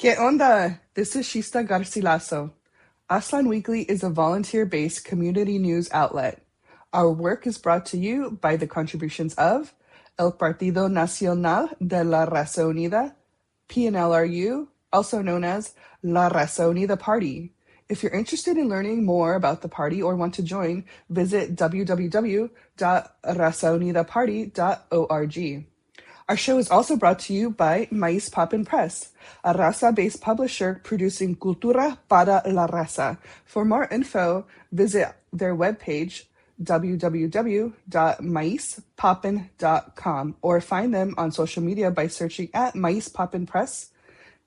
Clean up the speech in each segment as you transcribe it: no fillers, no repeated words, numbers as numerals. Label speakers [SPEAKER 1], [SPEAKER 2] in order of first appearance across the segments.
[SPEAKER 1] ¿Qué onda? This is Shista Garcilaso. Aztlan Weekly is a volunteer-based community news outlet. Our work is brought to you by the contributions of El Partido Nacional de la Raza Unida, PNLRU, also known as La Raza Unida Party. If you're interested in learning more about the party or want to join, visit www.razaunidaparty.org. Our show is also brought to you by Maíz Poppin' Press, a raza-based publisher producing cultura para la raza. For more info, visit their webpage, www.maizpoppin.com, or find them on social media by searching at Maíz Poppin' Press,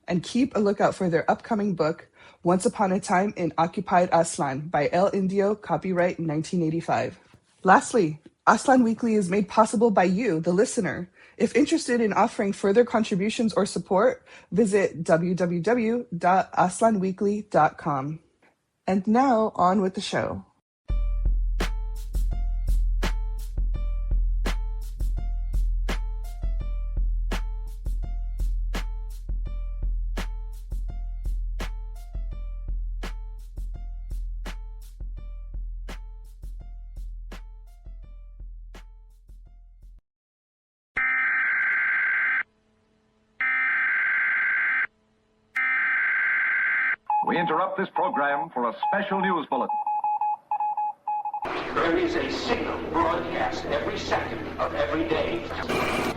[SPEAKER 1] and keep a lookout for their upcoming book, Once Upon a Time in Occupied Aztlan, by El Indio, copyright 1985. Lastly, Aztlan Weekly is made possible by you, the listener. If interested in offering further contributions or support, visit www.aztlanweekly.com. And now, on with the show.
[SPEAKER 2] We interrupt this program for a special news bulletin.
[SPEAKER 3] There is a signal broadcast every second of every day.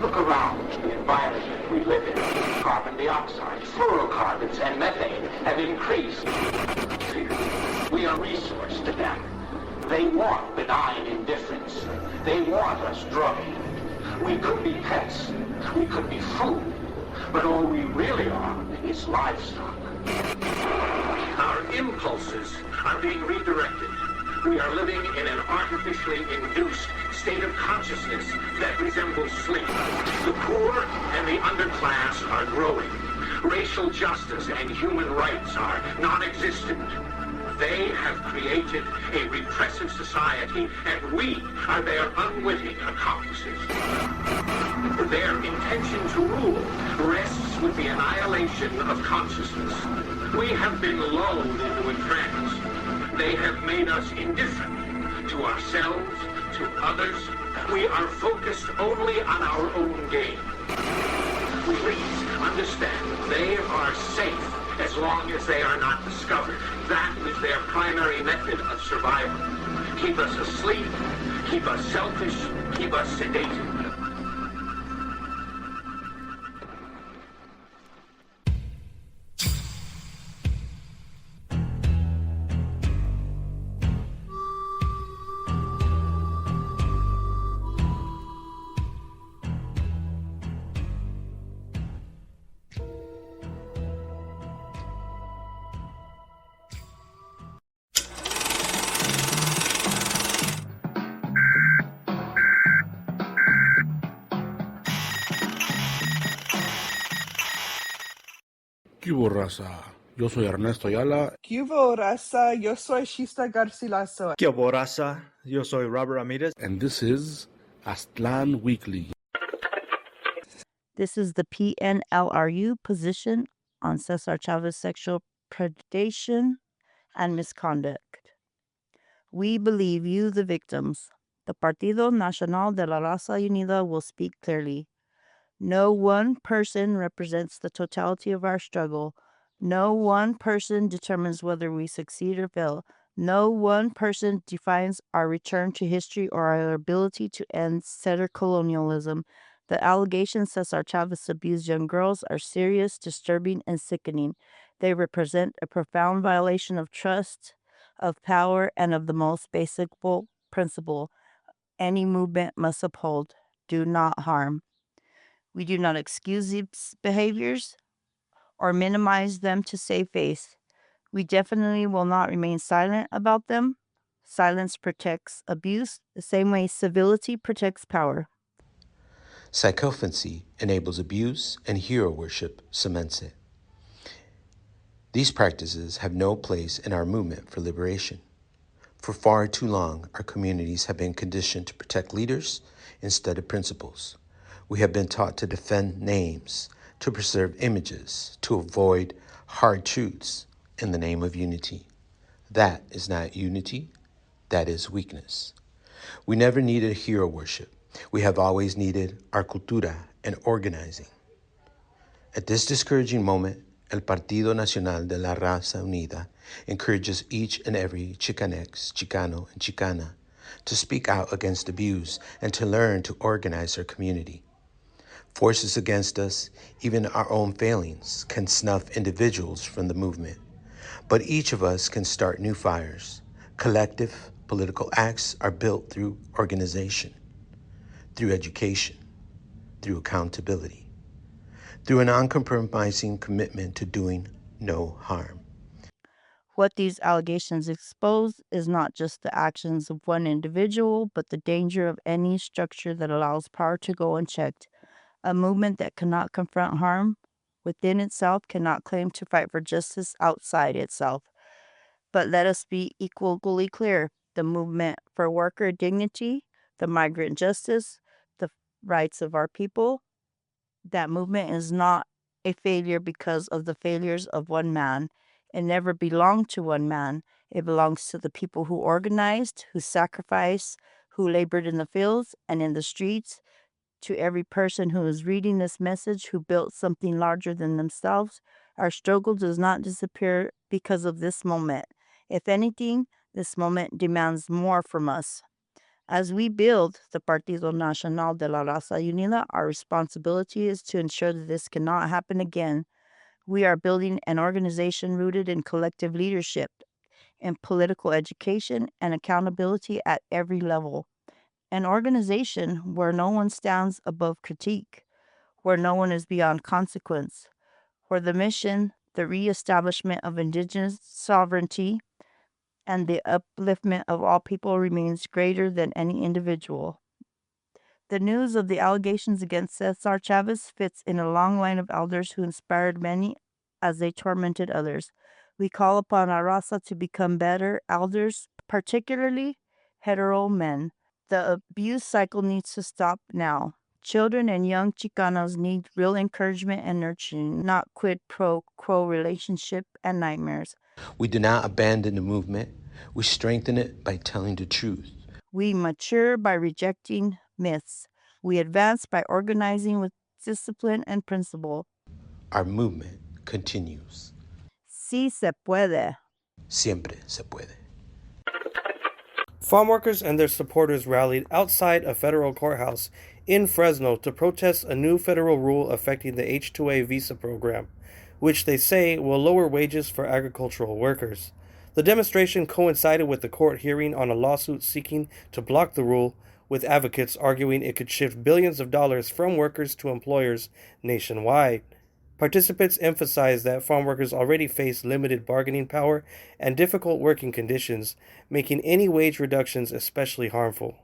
[SPEAKER 3] Look around the environment we live in. Carbon dioxide, fluorocarbons, and methane have increased. We are resource to them. They want benign indifference. They want us drugged. We could be pets. We could be food. But all we really are is livestock. Our impulses are being redirected. We are living in an artificially induced state of consciousness that resembles sleep. The poor and the underclass are growing. Racial justice and human rights are non-existent. They have created a repressive society, and we are their unwitting accomplices. Their intention to rule rests with the annihilation of consciousness. We have been lulled into a trance. They have made us indifferent to ourselves, to others. We are focused only on our own gain. Please understand, they are safe as long as they are not discovered. That is their primary method of survival. Keep us asleep, keep us selfish, keep us sedated.
[SPEAKER 4] ¿Qué hubo, raza? Yo soy Ernesto Ayala.
[SPEAKER 1] ¿Qué hubo, raza? Yo soy Shista Garcilaso.
[SPEAKER 5] ¿Qué hubo, raza? Yo soy Robert Ramirez.
[SPEAKER 4] And this is Aztlan Weekly.
[SPEAKER 6] This is the PNLRU position on Cesar Chavez's sexual predation and misconduct. We believe you, the victims. The Partido Nacional de la Raza Unida will speak clearly. No one person represents the totality of our struggle. No one person determines whether we succeed or fail. No one person defines our return to history or our ability to end settler colonialism. The allegations Cesar Chavez abused young girls are serious, disturbing, and sickening. They represent a profound violation of trust, of power, and of the most basic principle any movement must uphold: do not harm. We do not excuse these behaviors or minimize them to save face. We definitely will not remain silent about them. Silence protects abuse the same way civility protects power.
[SPEAKER 7] Sycophancy enables abuse, and hero worship cements it. These practices have no place in our movement for liberation. For far too long, our communities have been conditioned to protect leaders instead of principles. We have been taught to defend names, to preserve images, to avoid hard truths in the name of unity. That is not unity, that is weakness. We never needed hero worship. We have always needed our cultura and organizing. At this discouraging moment, El Partido Nacional de la Raza Unida encourages each and every Chicanx, Chicano, and Chicana to speak out against abuse and to learn to organize their community. Forces against us, even our own failings, can snuff individuals from the movement. But each of us can start new fires. Collective political acts are built through organization, through education, through accountability, through an uncompromising commitment to doing no harm.
[SPEAKER 6] What these allegations expose is not just the actions of one individual, but the danger of any structure that allows power to go unchecked. A movement that cannot confront harm within itself cannot claim to fight for justice outside itself. But let us be equally clear. The movement for worker dignity, the migrant justice, the rights of our people, that movement is not a failure because of the failures of one man. It never belonged to one man. It belongs to the people who organized, who sacrificed, who labored in the fields and in the streets. To every person who is reading this message who built something larger than themselves, our struggle does not disappear because of this moment. If anything, this moment demands more from us. As we build the Partido Nacional de la Raza Unida, our responsibility is to ensure that this cannot happen again. We are building an organization rooted in collective leadership, in political education, and accountability at every level. An organization where no one stands above critique, where no one is beyond consequence, where the mission, the reestablishment of indigenous sovereignty, and the upliftment of all people remains greater than any individual. The news of the allegations against Cesar Chavez fits in a long line of elders who inspired many as they tormented others. We call upon our raza to become better elders, particularly hetero men. The abuse cycle needs to stop now. Children and young Chicanos need real encouragement and nurturing, not quid pro quo relationship and nightmares.
[SPEAKER 7] We do not abandon the movement. We strengthen it by telling the truth.
[SPEAKER 6] We mature by rejecting myths. We advance by organizing with discipline and principle.
[SPEAKER 7] Our movement continues.
[SPEAKER 6] Sí se puede.
[SPEAKER 7] Siempre se puede.
[SPEAKER 5] Farm workers and their supporters rallied outside a federal courthouse in Fresno to protest a new federal rule affecting the H-2A visa program, which they say will lower wages for agricultural workers. The demonstration coincided with the court hearing on a lawsuit seeking to block the rule, with advocates arguing it could shift billions of dollars from workers to employers nationwide. Participants emphasized that farm workers already face limited bargaining power and difficult working conditions, making any wage reductions especially harmful.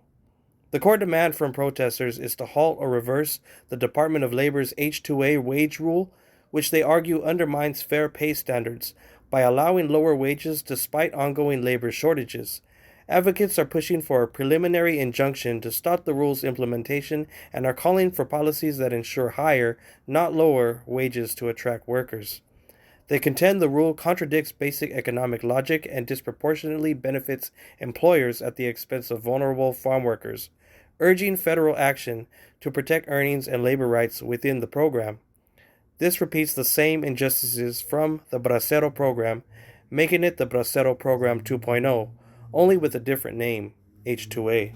[SPEAKER 5] The core demand from protesters is to halt or reverse the Department of Labor's H-2A wage rule, which they argue undermines fair pay standards by allowing lower wages despite ongoing labor shortages. Advocates are pushing for a preliminary injunction to stop the rule's implementation and are calling for policies that ensure higher, not lower, wages to attract workers. They contend the rule contradicts basic economic logic and disproportionately benefits employers at the expense of vulnerable farm workers, urging federal action to protect earnings and labor rights within the program. This repeats the same injustices from the Bracero program, making it the Bracero Program 2.0, only with a different name, H-2A.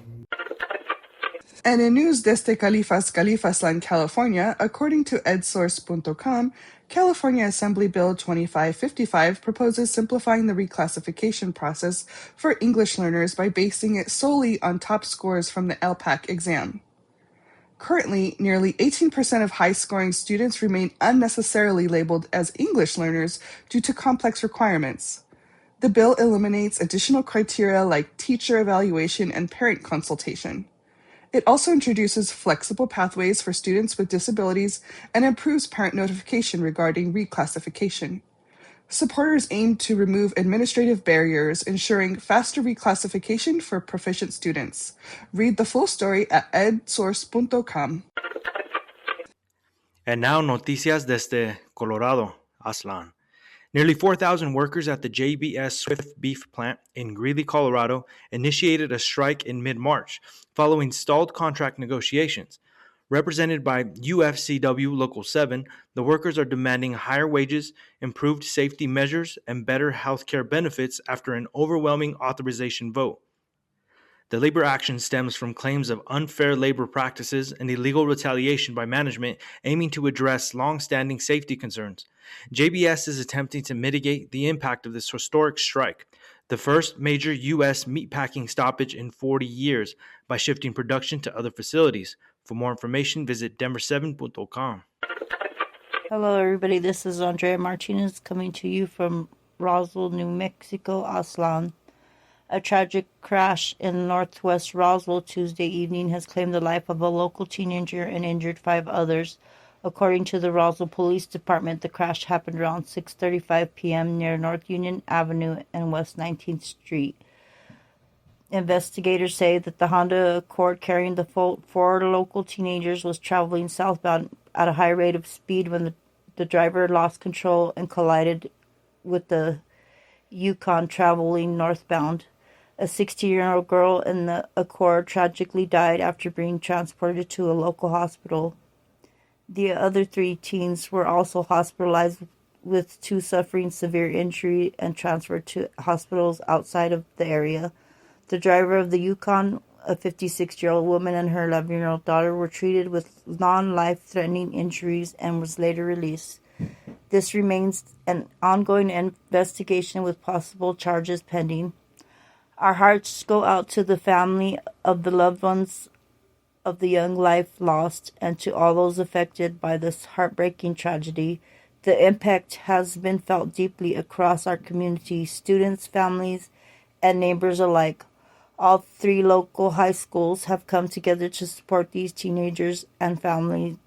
[SPEAKER 1] And in news desde Califasland, California, according to edsource.com, California Assembly Bill 2555 proposes simplifying the reclassification process for English learners by basing it solely on top scores from the LPAC exam. Currently, nearly 18% of high-scoring students remain unnecessarily labeled as English learners due to complex requirements. The bill eliminates additional criteria like teacher evaluation and parent consultation. It also introduces flexible pathways for students with disabilities and improves parent notification regarding reclassification. Supporters aim to remove administrative barriers, ensuring faster reclassification for proficient students. Read the full story at edsource.com.
[SPEAKER 5] And now noticias desde Colorado, Aztlan.
[SPEAKER 8] Nearly 4,000 workers at the JBS Swift Beef plant in Greeley, Colorado, initiated a strike in mid-March following stalled contract negotiations. Represented by UFCW Local 7, the workers are demanding higher wages, improved safety measures, and better health care benefits after an overwhelming authorization vote. The labor action stems from claims of unfair labor practices and illegal retaliation by management aiming to address long-standing safety concerns. JBS is attempting to mitigate the impact of this historic strike, the first major U.S. meatpacking stoppage in 40 years, by shifting production to other facilities. For more information, visit denver7.com.
[SPEAKER 6] Hello, everybody. This is Andrea Martinez coming to you from Roswell, New Mexico, Aztlan. A tragic crash in northwest Roswell Tuesday evening has claimed the life of a local teenager and injured 5 others. According to the Roswell Police Department, the crash happened around 6:35 p.m. near North Union Avenue and West 19th Street. Investigators say that the Honda Accord carrying the 4 local teenagers was traveling southbound at a high rate of speed when the driver lost control and collided with the Yukon traveling northbound. A 16-year-old girl in the Accord tragically died after being transported to a local hospital. The other 3 teens were also hospitalized, with 2 suffering severe injury and transferred to hospitals outside of the area. The driver of the Yukon, a 56-year-old woman, and her 11-year-old daughter were treated with non-life-threatening injuries and was later released. This remains an ongoing investigation with possible charges pending. Our hearts go out to the family of the loved ones of the young life lost and to all those affected by this heartbreaking tragedy. The impact has been felt deeply across our community, students, families, and neighbors alike. All 3 local high schools have come together to support these teenagers and families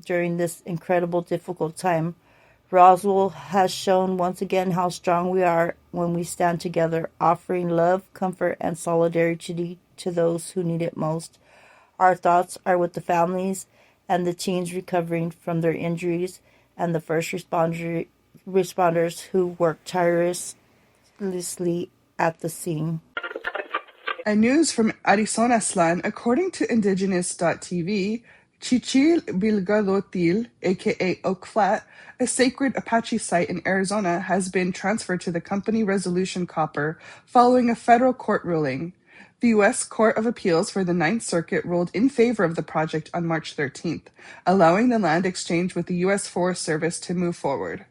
[SPEAKER 6] during this incredible, difficult time. Roswell has shown once again how strong we are when we stand together, offering love, comfort, and solidarity to those who need it most. Our thoughts are with the families and the teens recovering from their injuries and the first responders who worked tirelessly at the scene.
[SPEAKER 1] And news from Arizona Aztlan, according to Indigenous.tv, Chichil Bilgadotil, aka Oak Flat, a sacred Apache site in Arizona, has been transferred to the company Resolution Copper following a federal court ruling. The U.S. Court of Appeals for the Ninth Circuit ruled in favor of the project on March 13th, allowing the land exchange with the U.S. Forest Service to move forward.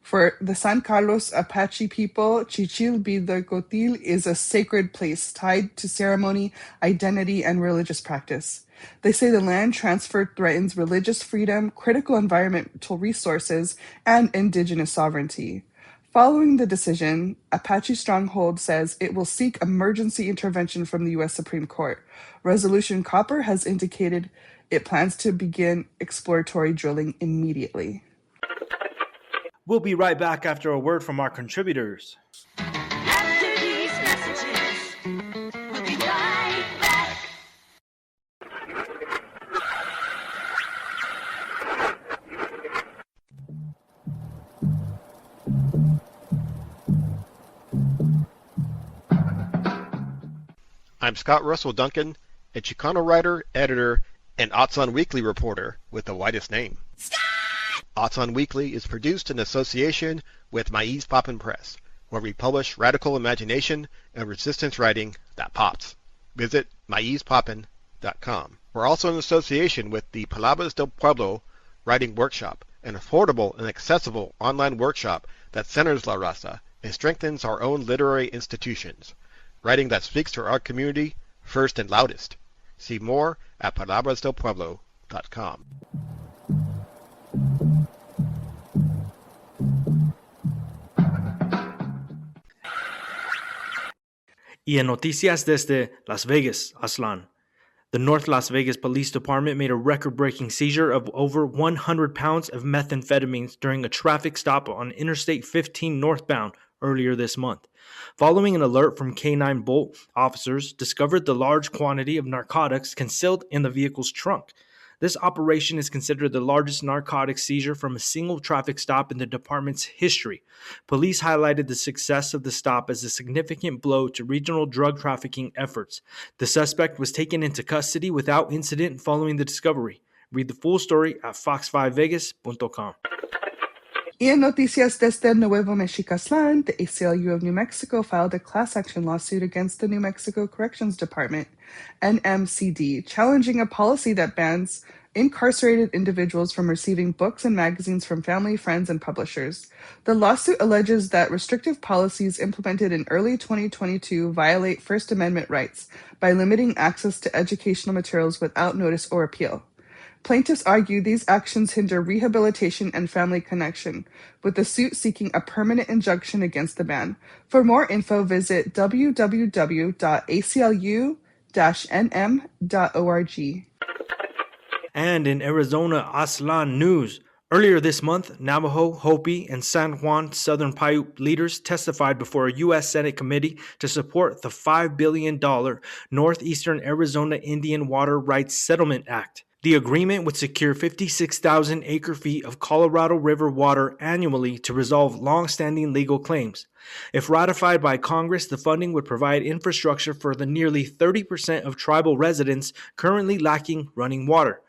[SPEAKER 1] For the San Carlos Apache people, Chichil Bilgadotil is a sacred place tied to ceremony, identity, and religious practice. They say the land transfer threatens religious freedom, critical environmental resources, and indigenous sovereignty. Following the decision, Apache Stronghold says it will seek emergency intervention from the U.S. Supreme Court. Resolution Copper has indicated it plans to begin exploratory drilling immediately.
[SPEAKER 8] We'll be right back after a word from our contributors.
[SPEAKER 9] After these messages, we'll be right back.
[SPEAKER 10] I'm Scott Russell Duncan, a Chicano writer, editor, and AztlanWeekly reporter with the widest name. AztlanWeekly is produced in association with Maiz Poppin' Press, where we publish radical imagination and resistance writing that pops. Visit maizpoppin.com. We're also in association with the Palabras del Pueblo Writing Workshop, an affordable and accessible online workshop that centers La Raza and strengthens our own literary institutions. Writing that speaks to our community first and loudest. See more at palabrasdelpueblo.com.
[SPEAKER 8] Y en noticias desde Las Vegas, Aztlan. The North Las Vegas Police Department made a record-breaking seizure of over 100 pounds of methamphetamines during a traffic stop on Interstate 15 northbound earlier this month. Following an alert from K-9 Bolt, officers discovered the large quantity of narcotics concealed in the vehicle's trunk. This operation is considered the largest narcotics seizure from a single traffic stop in the department's history. Police highlighted the success of the stop as a significant blow to regional drug trafficking efforts. The suspect was taken into custody without incident following the discovery. Read the full story at fox5vegas.com.
[SPEAKER 1] Y en noticias desde Nuevo Mexicaslan, the ACLU of New Mexico filed a class action lawsuit against the New Mexico Corrections Department, NMCD, challenging a policy that bans incarcerated individuals from receiving books and magazines from family, friends, and publishers. The lawsuit alleges that restrictive policies implemented in early 2022 violate First Amendment rights by limiting access to educational materials without notice or appeal. Plaintiffs argue these actions hinder rehabilitation and family connection, with the suit seeking a permanent injunction against the ban. For more info, visit www.aclu-nm.org.
[SPEAKER 8] And in Arizona Aztlan news, earlier this month, Navajo, Hopi, and San Juan Southern Paiute leaders testified before a U.S. Senate committee to support the $5 billion Northeastern Arizona Indian Water Rights Settlement Act. The agreement would secure 56,000 acre-feet of Colorado River water annually to resolve long-standing legal claims. If ratified by Congress, the funding would provide infrastructure for the nearly 30% of tribal residents currently lacking running water.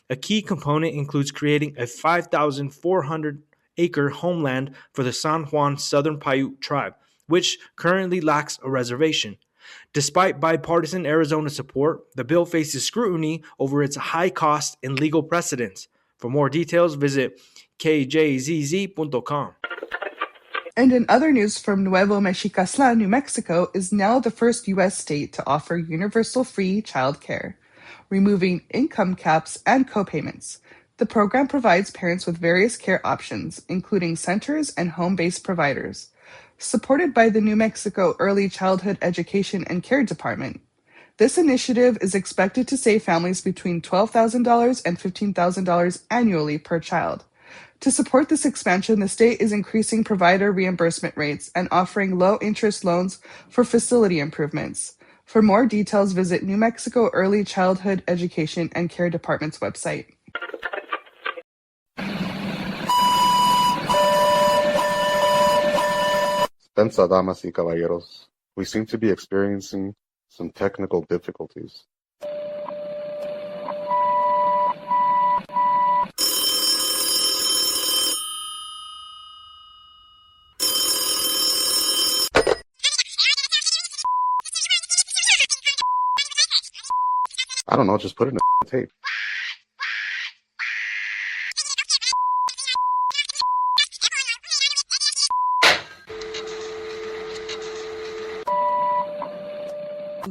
[SPEAKER 8] A key component includes creating a 5,400-acre homeland for the San Juan Southern Paiute tribe, which currently lacks a reservation. Despite bipartisan Arizona support, the bill faces scrutiny over its high cost and legal precedents. For more details, visit kjzz.com.
[SPEAKER 1] And in other news from Nuevo Mexicaslan, New Mexico is now the first U.S. state to offer universal free child care, removing income caps and copayments. The program provides parents with various care options, including centers and home-based providers. Supported by the New Mexico Early Childhood Education and Care Department. This initiative is expected to save families between $12,000 and $15,000 annually per child. To support this expansion, the state is increasing provider reimbursement rates and offering low-interest loans for facility improvements. For more details, visit New Mexico Early Childhood Education and Care Department's website.
[SPEAKER 11] Tensa, damas y caballeros. We seem to be experiencing some technical difficulties. I don't know, just put it in a tape.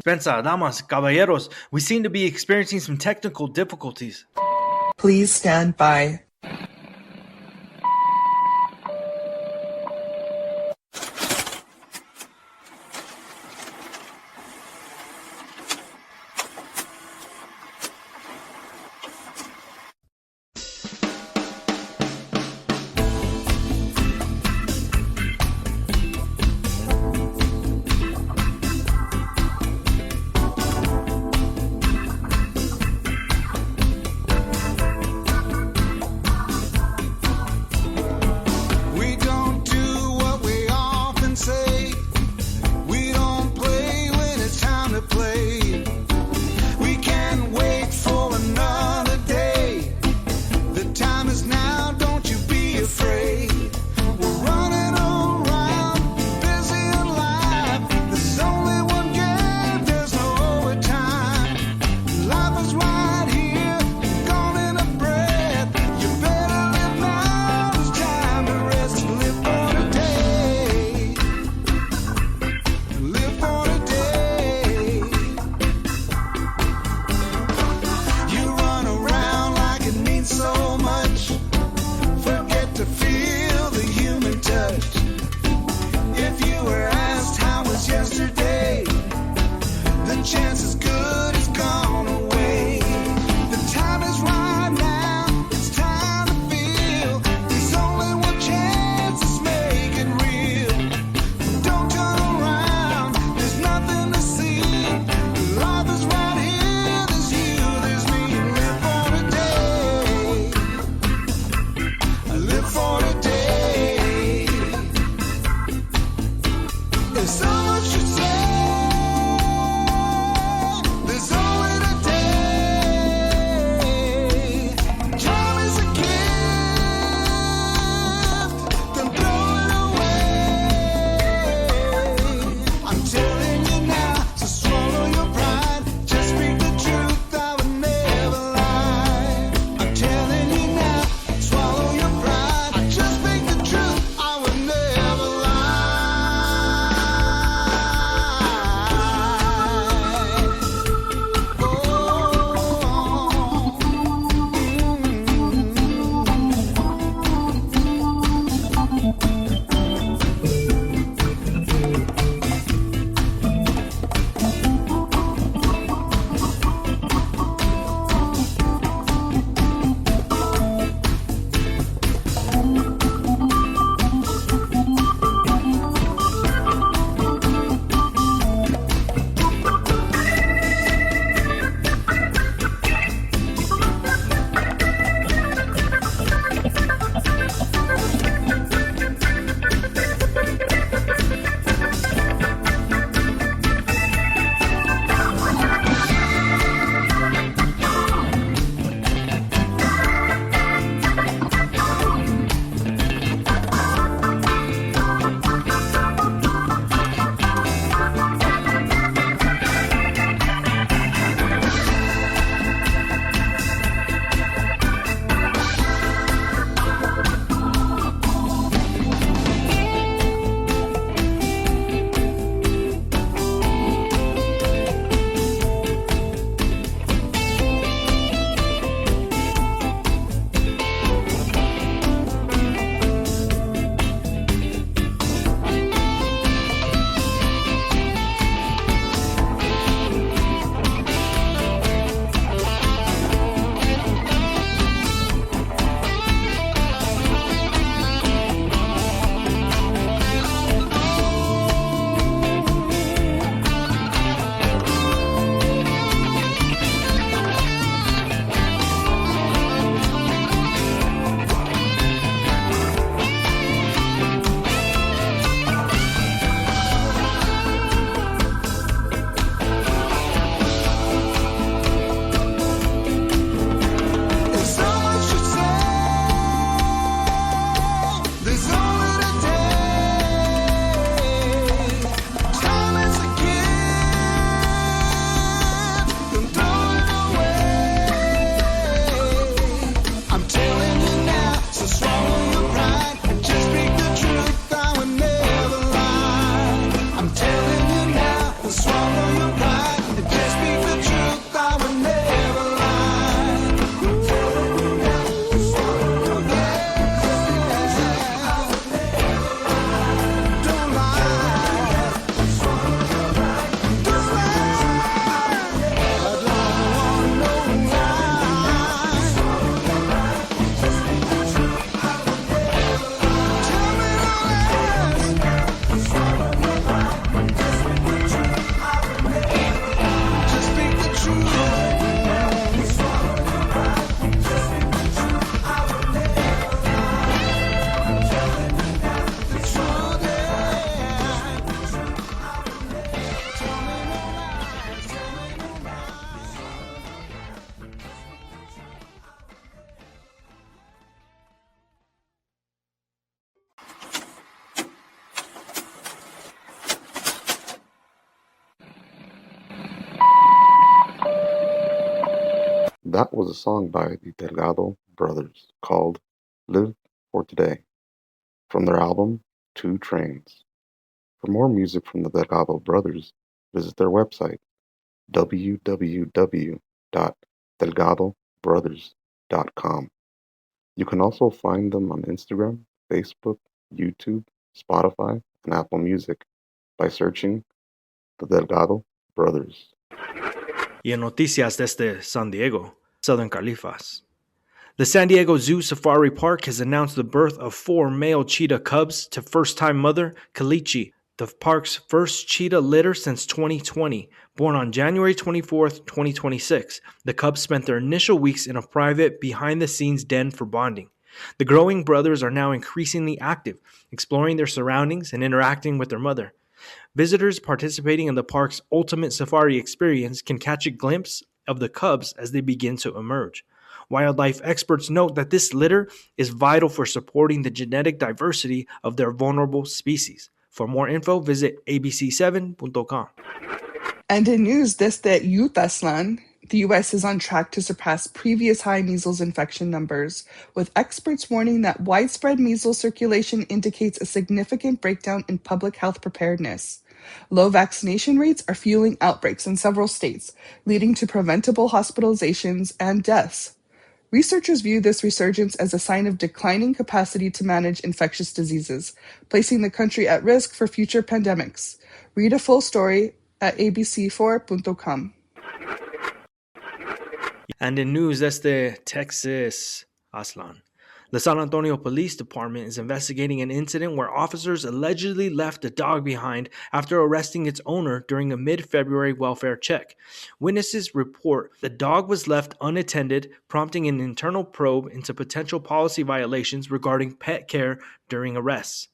[SPEAKER 8] Spencer, damas, caballeros, we seem to be experiencing some technical difficulties.
[SPEAKER 1] Please stand by.
[SPEAKER 11] That was a song by the Delgado brothers called Live for Today from their album Two Trains. For more music from the Delgado brothers, visit their website www.delgadobrothers.com. You can also find them on Instagram, Facebook, YouTube, Spotify, and Apple Music by searching the Delgado Brothers.
[SPEAKER 8] Y en noticias desde San Diego, Southern Califas. The San Diego Zoo Safari Park has announced the birth of 4 male cheetah cubs to first-time mother Kalichi, the park's first cheetah litter since 2020. Born on January 24, 2026, the cubs spent their initial weeks in a private, behind-the-scenes den for bonding. The growing brothers are now increasingly active, exploring their surroundings and interacting with their mother. Visitors participating in the park's ultimate safari experience can catch a glimpse of the cubs as they begin to emerge. Wildlife experts note that this litter is vital for supporting the genetic diversity of their vulnerable species. For more info, visit abc7.com.
[SPEAKER 1] And in news desde Aztlan, the U.S. is on track to surpass previous high measles infection numbers, with experts warning that widespread measles circulation indicates a significant breakdown in public health preparedness. Low vaccination rates are fueling outbreaks in several states, leading to preventable hospitalizations and deaths. Researchers view this resurgence as a sign of declining capacity to manage infectious diseases, placing the country at risk for future pandemics. Read a full story at abc4.com.
[SPEAKER 8] And in news desde Texas, Aztlan. The San Antonio Police Department is investigating an incident where officers allegedly left a dog behind after arresting its owner during a mid-February welfare check. Witnesses report the dog was left unattended, prompting an internal probe into potential policy violations regarding pet care during arrests.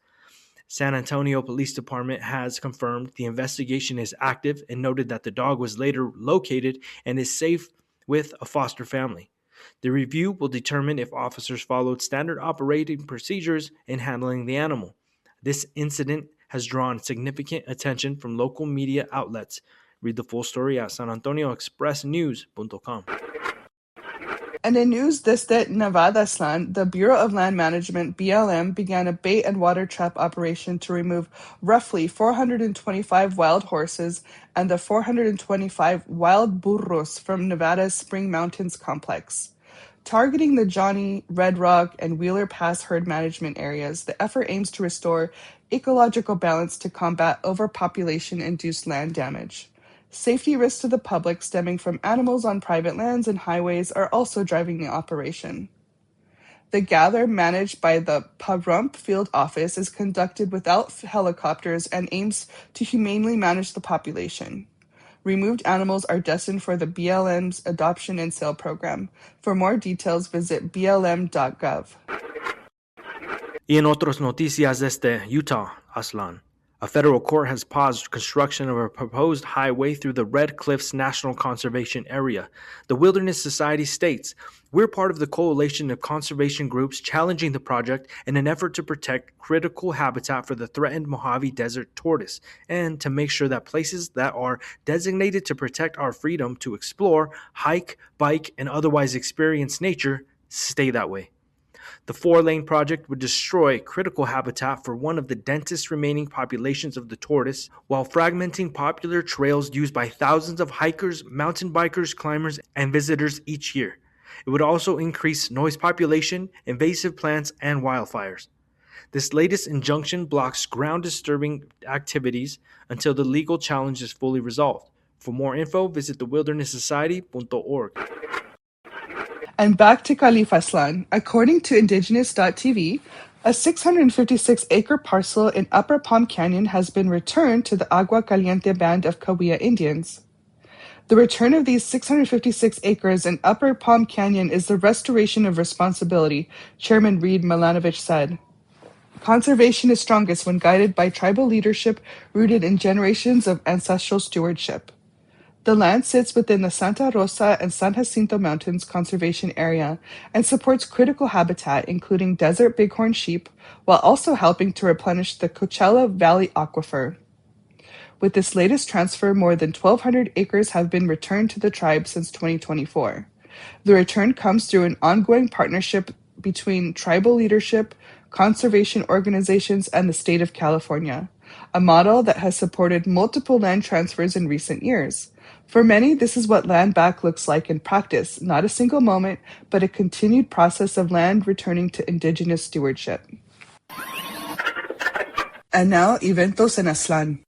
[SPEAKER 8] San Antonio Police Department has confirmed the investigation is active and noted that the dog was later located and is safe with a foster family. The review will determine if officers followed standard operating procedures in handling the animal. This incident has drawn significant attention from local media outlets. Read the full story at sanantonioexpressnews.com.
[SPEAKER 1] And in news desde Nevada Aztlan, the Bureau of Land Management, BLM, began a bait and water trap operation to remove roughly 425 wild horses and the 425 wild burros from Nevada's Spring Mountains complex. Targeting the Johnny, Red Rock, and Wheeler Pass herd management areas, the effort aims to restore ecological balance to combat overpopulation-induced land damage. Safety risks to the public stemming from animals on private lands and highways are also driving the operation. The gather, managed by the Pahrump Field Office, is conducted without helicopters and aims to humanely manage the population. Removed animals are destined for the BLM's adoption and sale program. For more details, visit blm.gov.
[SPEAKER 8] Y en otras noticias desde Utah, Aztlan. A federal court has paused construction of a proposed highway through the Red Cliffs National Conservation Area. The Wilderness Society states, "We're part of the coalition of conservation groups challenging the project in an effort to protect critical habitat for the threatened Mojave Desert tortoise and to make sure that places that are designated to protect our freedom to explore, hike, bike, and otherwise experience nature stay that way." The 4-lane project would destroy critical habitat for one of the densest remaining populations of the tortoise, while fragmenting popular trails used by thousands of hikers, mountain bikers, climbers, and visitors each year. It would also increase noise population, invasive plants, and wildfires. This latest injunction blocks ground-disturbing activities until the legal challenge is fully resolved. For more info, visit thewilderness.society.org.
[SPEAKER 1] And back to Califaslan. According to Indigenous.tv, a 656-acre parcel in Upper Palm Canyon has been returned to the Agua Caliente Band of Cahuilla Indians. The return of these 656 acres in Upper Palm Canyon is the restoration of responsibility, Chairman Reed Milanovich said. Conservation is strongest when guided by tribal leadership rooted in generations of ancestral stewardship. The land sits within the Santa Rosa and San Jacinto Mountains Conservation Area and supports critical habitat, including desert bighorn sheep, while also helping to replenish the Coachella Valley aquifer. With this latest transfer, more than 1,200 acres have been returned to the tribe since 2024. The return comes through an ongoing partnership between tribal leadership, conservation organizations, and the state of California, a model that has supported multiple land transfers in recent years. For many, this is what land back looks like in practice, not a single moment, but a continued process of land returning to indigenous stewardship. And now, eventos en Aztlán.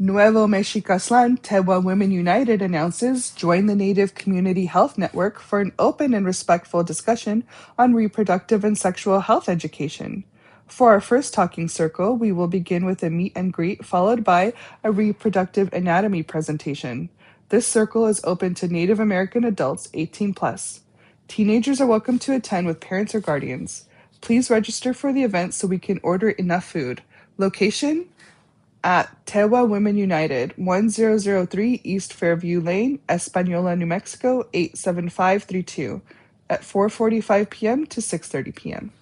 [SPEAKER 1] Nuevo Mexicaslan, Tewa Women United announces join the Native Community Health Network for an open and respectful discussion on reproductive and sexual health education. For our first talking circle, we will begin with a meet and greet followed by a reproductive anatomy presentation. This circle is open to Native American adults 18 plus. Teenagers are welcome to attend with parents or guardians. Please register for the event so we can order enough food. Location? At Tewa Women United, 1003 East Fairview Lane, Española, New Mexico, 87532, at 4:45 p.m. to 6:30 p.m.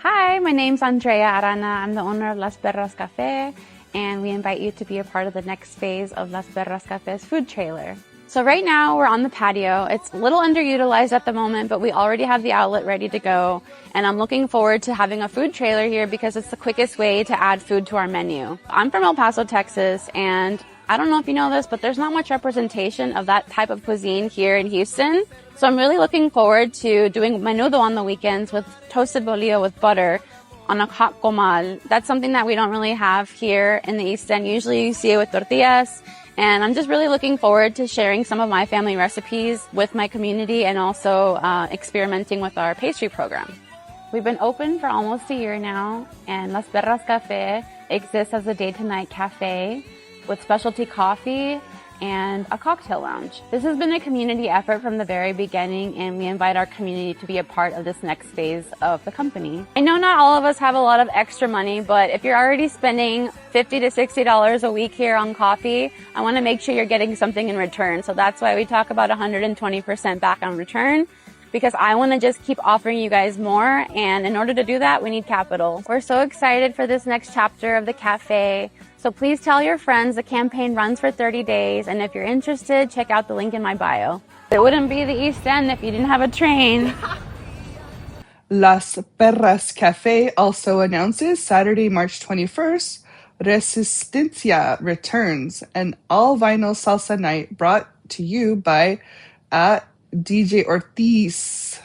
[SPEAKER 12] Hi, my name's Andrea Arana. I'm the owner of Las Perras Cafe, and we invite you to be a part of the next phase of Las Perras Cafe's food trailer. So right now we're on the patio. It's a little underutilized at the moment, but we already have the outlet ready to go. And I'm looking forward to having a food trailer here because it's the quickest way to add food to our menu. I'm from El Paso, Texas, and I don't know if you know this, but there's not much representation of that type of cuisine here in Houston. So I'm really looking forward to doing menudo on the weekends with toasted bolillo with butter on a hot comal. That's something that we don't really have here in the East End. Usually you see it with tortillas. And I'm just really looking forward to sharing some of my family recipes with my community and also experimenting with our pastry program. We've been open for almost a year now, and Las Perras Cafe exists as a day-to-night cafe with specialty coffee and a cocktail lounge. This has been a community effort from the very beginning, and we invite our community to be a part of this next phase of the company. I know not all of us have a lot of extra money, but if you're already spending $50 to $60 a week here on coffee, I want to make sure you're getting something in return. So that's why we talk about 120% back on return, because I want to just keep offering you guys more, and in order to do that, we need capital. We're so excited for this next chapter of the cafe. So please tell your friends the campaign runs for 30 days, and if you're interested, check out the link in my bio. It wouldn't be the East End if you didn't have a train.
[SPEAKER 1] Las Perras Cafe also announces Saturday, March 21st, Resistencia returns, an all-vinyl salsa night brought to you by DJ Ortiz.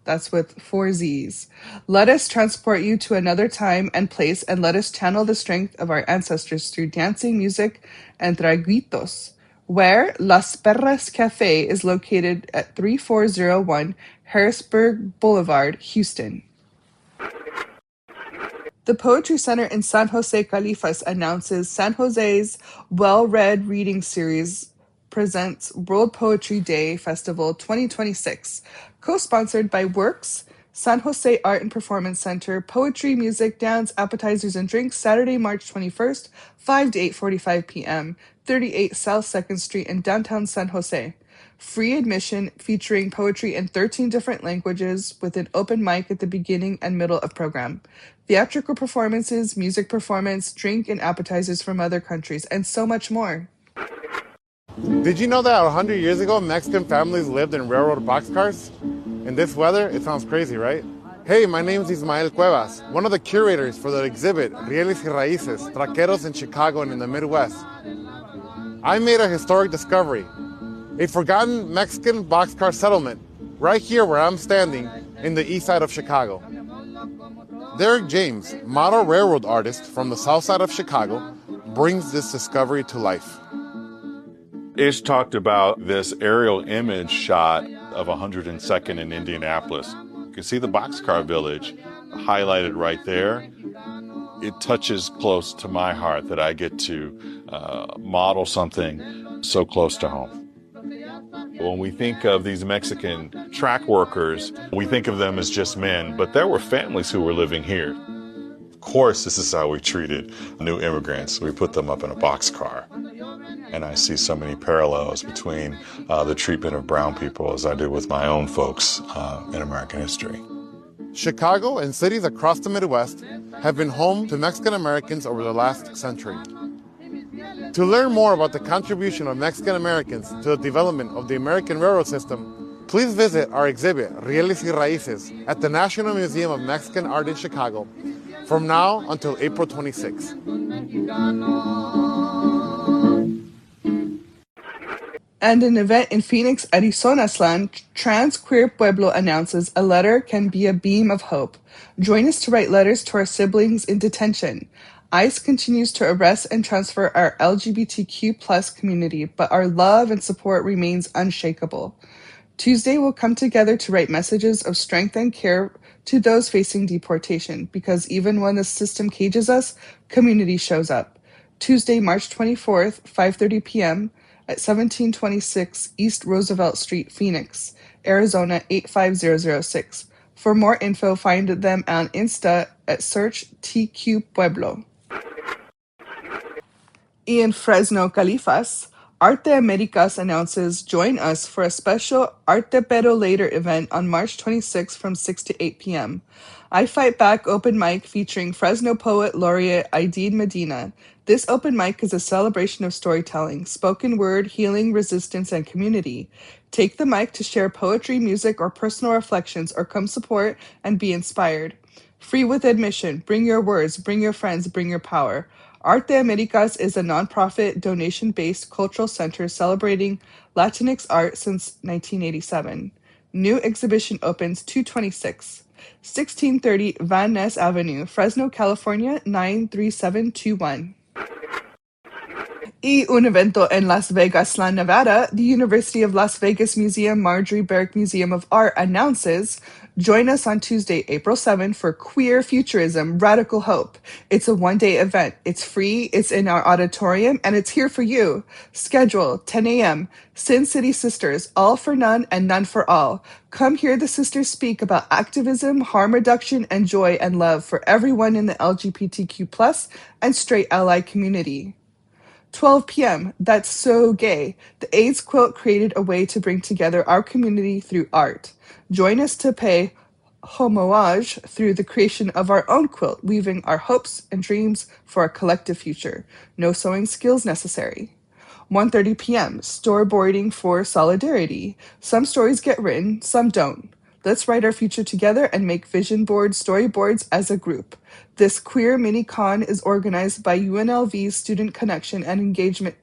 [SPEAKER 1] That's with 4 Z's. Let us transport you to another time and place, and let us channel the strength of our ancestors through dancing, music, and traguitos, where Las Perras Cafe is located at 3401 Harrisburg Boulevard, Houston. The Poetry Center in San Jose Califas announces San Jose's Well-Read Reading Series presents World Poetry Day Festival 2026, co-sponsored by Works, San Jose Art and Performance Center, Poetry, Music, Dance, Appetizers, and Drinks, Saturday, March 21st, 5 to 8:45 p.m., 38 South 2nd Street in downtown San Jose. Free admission featuring poetry in 13 different languages with an open mic at the beginning and middle of program. Theatrical performances, music performance, drink and appetizers from other countries, and so much more.
[SPEAKER 13] Did you know that 100 years ago, Mexican families lived in railroad boxcars? In this weather, it sounds crazy, right? Hey, my name's Ismael Cuevas, one of the curators for the exhibit Rieles y Raíces, Traqueros in Chicago and in the Midwest. I made a historic discovery, a forgotten Mexican boxcar settlement right here where I'm standing in the east side of Chicago. Derek James, model railroad artist from the south side of Chicago, brings this discovery to life.
[SPEAKER 14] Ish talked about this aerial image shot of 102nd in Indianapolis. You can see the Boxcar Village highlighted right there. It touches close to my heart that I get to model something so close to home. When we think of these Mexican track workers, we think of them as just men, but there were families who were living here. Of course, this is how we treated new immigrants. We put them up in a boxcar. And I see so many parallels between the treatment of brown people as I do with my own folks in American history.
[SPEAKER 13] Chicago and cities across the Midwest have been home to Mexican Americans over the last century. To learn more about the contribution of Mexican Americans to the development of the American railroad system, please visit our exhibit, Rieles y Raíces, at the National Museum of Mexican Art in Chicago from now until April 26.
[SPEAKER 1] And an event in Phoenix, Arizona, Aztlan, Trans Queer Pueblo announces a letter can be a beam of hope. Join us to write letters to our siblings in detention. ICE continues to arrest and transfer our LGBTQ+ community, but our love and support remains unshakable. Tuesday we'll come together to write messages of strength and care to those facing deportation, because even when the system cages us, community shows up. Tuesday, March 24th, 5:30 p.m., at 1726 East Roosevelt Street, Phoenix, Arizona 85006. For more info, find them on Insta at search TQ Pueblo. In Fresno, Califas, Arte Americas announces join us for a special Arte Pero Later event on March 26 from 6 to 8 p.m. I Fight Back open mic featuring Fresno poet laureate Aidid Medina. This open mic is a celebration of storytelling, spoken word, healing, resistance, and community. Take the mic to share poetry, music, or personal reflections, or come support and be inspired. Free with admission. Bring your words, bring your friends, bring your power. Arte Americas is a nonprofit, donation-based cultural center celebrating Latinx art since 1987. New exhibition opens 2/26, 1630 Van Ness Avenue, Fresno, California 93721. Y un evento en Las Vegas, Nevada, the University of Las Vegas Museum Marjorie Berg Museum of Art announces, join us on Tuesday, April 7 for Queer Futurism, Radical Hope. It's a one-day event. It's free, it's in our auditorium, and it's here for you. Schedule, 10 a.m., Sin City Sisters, all for none and none for all. Come hear the sisters speak about activism, harm reduction, and joy and love for everyone in the LGBTQ+ and straight ally community. 12 p.m. That's so gay. The AIDS quilt created a way to bring together our community through art. Join us to pay homage through the creation of our own quilt, weaving our hopes and dreams for a collective future. No sewing skills necessary. 1:30 p.m. Storyboarding for solidarity. Some stories get written, some don't. Let's write our future together and make vision boards, storyboards as a group. This queer mini-con is organized by UNLV's Student Connection and Engagement,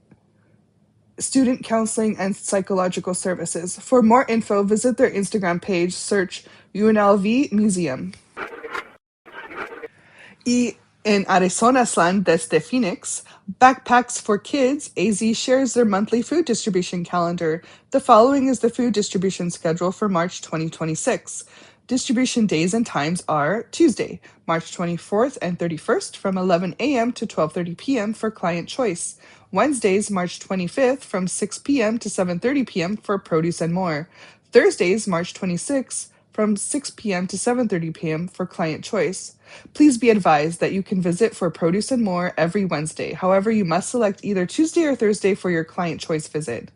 [SPEAKER 1] Student Counseling and Psychological Services. For more info, visit their Instagram page, search UNLV Museum. Y in Arizona, Aztlan, desde Phoenix, Backpacks for Kids, AZ shares their monthly food distribution calendar. The following is the food distribution schedule for March 2026. Distribution days and times are Tuesday, March 24th and 31st from 11 a.m. to 12:30 p.m. for client choice. Wednesdays, March 25th from 6 p.m. to 7:30 p.m. for produce and more. Thursdays, March 26th from 6 p.m. to 7:30 p.m. for client choice. Please be advised that you can visit for produce and more every Wednesday. However, you must select either Tuesday or Thursday for your client choice visit.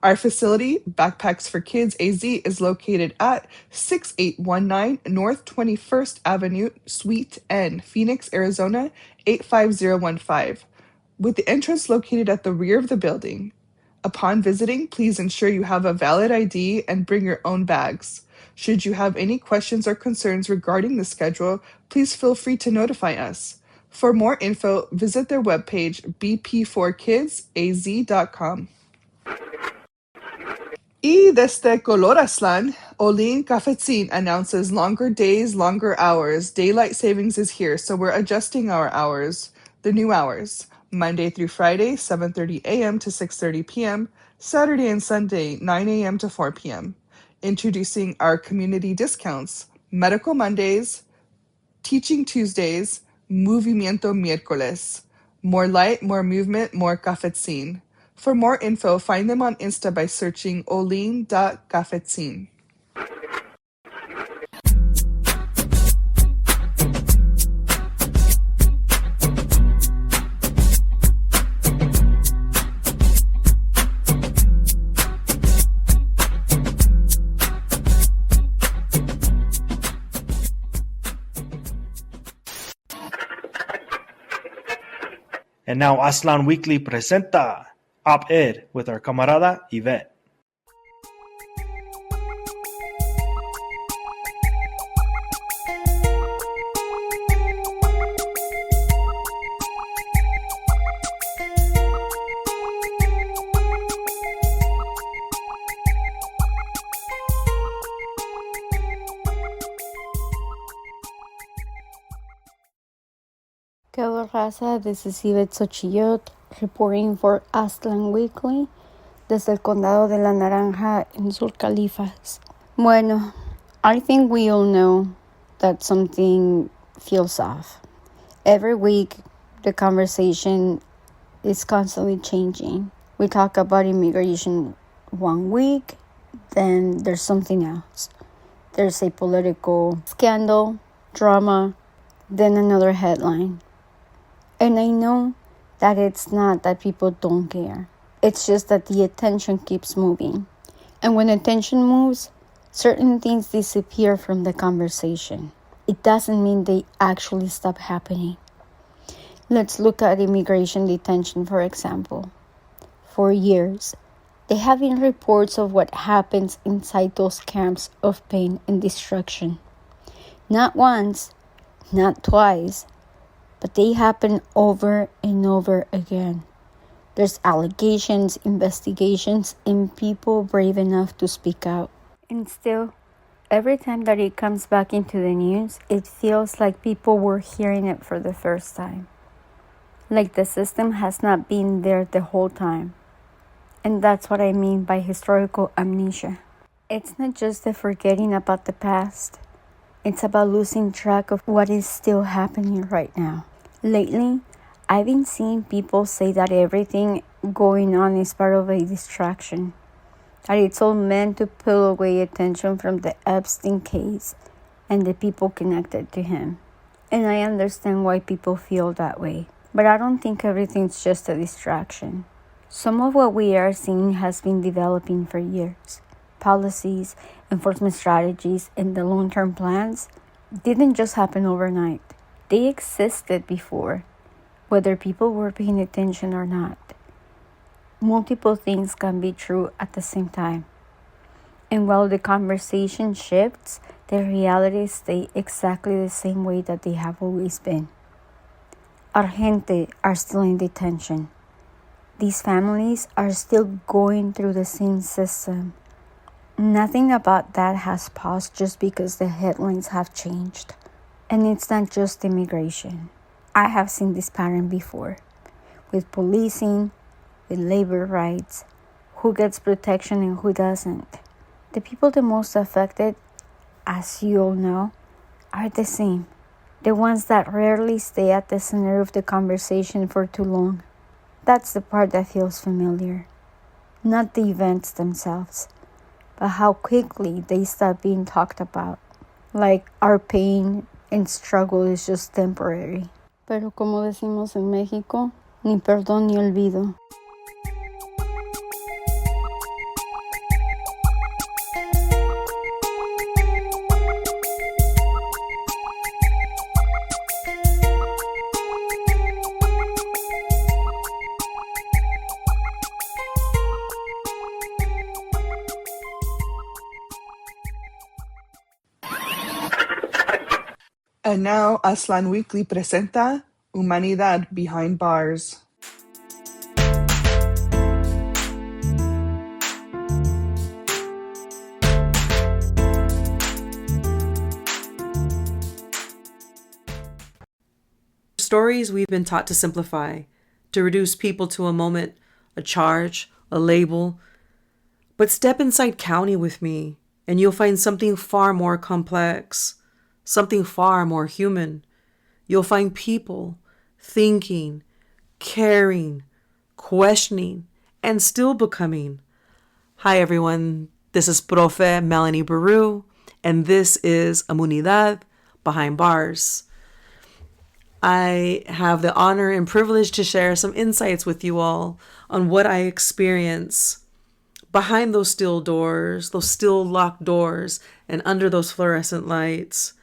[SPEAKER 1] Our facility, Backpacks for Kids AZ, is located at 6819 North 21st Avenue, Suite N, Phoenix, Arizona 85015, with the entrance located at the rear of the building. Upon visiting, please ensure you have a valid ID and bring your own bags. Should you have any questions or concerns regarding the schedule, please feel free to notify us. For more info, visit their webpage, bp4kidsaz.com. Y desde Color Aztlan, Olin Cafetzin announces longer days, longer hours. Daylight savings is here, so we're adjusting our hours. The new hours, Monday through Friday, 7:30 a.m. to 6:30 p.m., Saturday and Sunday, 9 a.m. to 4 p.m. Introducing our community discounts, Medical Mondays, Teaching Tuesdays, Movimiento Miércoles. More light, more movement, more cafetzin. For more info, find them on Insta by searching olin.cafetzin.
[SPEAKER 8] And now Aztlan Weekly presenta Op-Ed with our camarada Yvette.
[SPEAKER 15] ¿Qué hubo, raza? This is Yvette Xochillot reporting for Aztlan Weekly desde el condado de La Naranja in Sur Califas. Bueno, I think we all know that something feels off. Every week, the conversation is constantly changing. We talk about immigration one week, then there's something else. There's a political scandal, drama, then another headline. And I know that it's not that people don't care. It's just that the attention keeps moving. And when attention moves, certain things disappear from the conversation. It doesn't mean they actually stop happening. Let's look at immigration detention, for example. For years, there have been reports of what happens inside those camps of pain and destruction. Not once, not twice, but they happen over and over again. There's allegations, investigations, and people brave enough to speak out. And still, every time that it comes back into the news, it feels like people were hearing it for the first time. Like the system has not been there the whole time. And that's what I mean by historical amnesia. It's not just the forgetting about the past. It's about losing track of what is still happening right now. Lately, I've been seeing people say that everything going on is part of a distraction, that it's all meant to pull away attention from the Epstein case and the people connected to him. And I understand why people feel that way, but I don't think everything's just a distraction. Some of what we are seeing has been developing for years. Policies, enforcement strategies, and the long-term plans didn't just happen overnight. They existed before, whether people were paying attention or not. Multiple things can be true at the same time. And while the conversation shifts, the realities stay exactly the same way that they have always been. Our gente are still in detention. These families are still going through the same system. Nothing about that has paused just because the headlines have changed. And it's not just immigration. I have seen this pattern before, with policing, with labor rights, who gets protection and who doesn't. The people the most affected, as you all know, are the same. The ones that rarely stay at the center of the conversation for too long. That's the part that feels familiar. Not the events themselves, but how quickly they stop being talked about. Like our pain and struggle is just temporary. Pero como decimos en México, ni perdón ni olvido.
[SPEAKER 1] And now Aztlan Weekly presenta Humanidad Behind Bars.
[SPEAKER 16] Stories we've been taught to simplify, to reduce people to a moment, a charge, a label. But step inside county with me, and you'll find something far more complex, something far more human. You'll find people thinking, caring, questioning, and still becoming. Hi, everyone. This is Profe Melanie Baru, and this is Humanidad Behind Bars. I have the honor and privilege to share some insights with you all on what I experience behind those still doors, those still locked doors, and under those fluorescent lights.